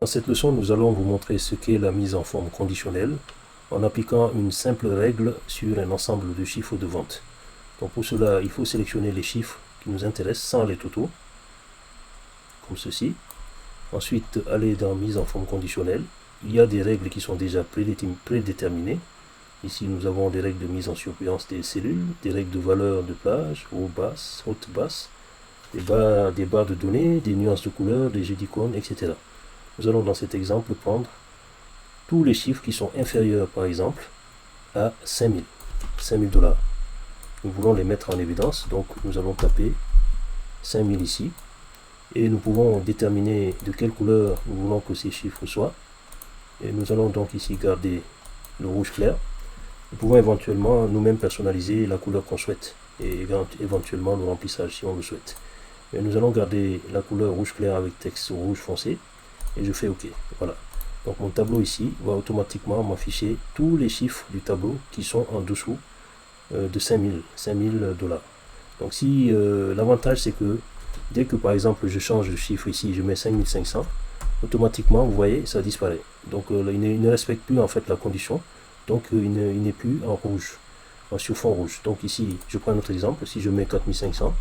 Dans cette leçon, nous allons vous montrer ce qu'est la mise en forme conditionnelle en appliquant une simple règle sur un ensemble de chiffres de vente. Donc pour cela, il faut sélectionner les chiffres qui nous intéressent sans les totaux, comme ceci. Ensuite, aller dans mise en forme conditionnelle. Il y a des règles qui sont déjà prédéterminées. Ici, nous avons des règles de mise en surveillance des cellules, des règles de valeur de plage, haute, basse, des barres de données, des nuances de couleurs, des jeux d'icônes, etc. Nous allons dans cet exemple prendre tous les chiffres qui sont inférieurs par exemple à 5000 $. Nous voulons les mettre en évidence, donc nous allons taper 5000 ici et nous pouvons déterminer de quelle couleur nous voulons que ces chiffres soient. Et nous allons donc ici garder le rouge clair. Nous pouvons éventuellement nous-mêmes personnaliser la couleur qu'on souhaite et éventuellement le remplissage si on le souhaite. Mais nous allons garder la couleur rouge clair avec texte rouge foncé et je fais OK. Voilà. Donc mon tableau ici va automatiquement m'afficher tous les chiffres du tableau qui sont en dessous de 5000 $. Donc si l'avantage c'est que dès que par exemple je change de chiffre ici, je mets 5500, automatiquement vous voyez ça disparaît. Donc il ne respecte plus en fait la condition, donc il n'est plus en rouge, sur fond rouge. Donc ici je prends un autre exemple, si je mets 4500,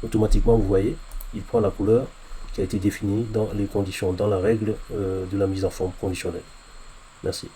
automatiquement vous voyez il prend la couleur qui a été définie dans les conditions, dans la règle de la mise en forme conditionnelle. Merci.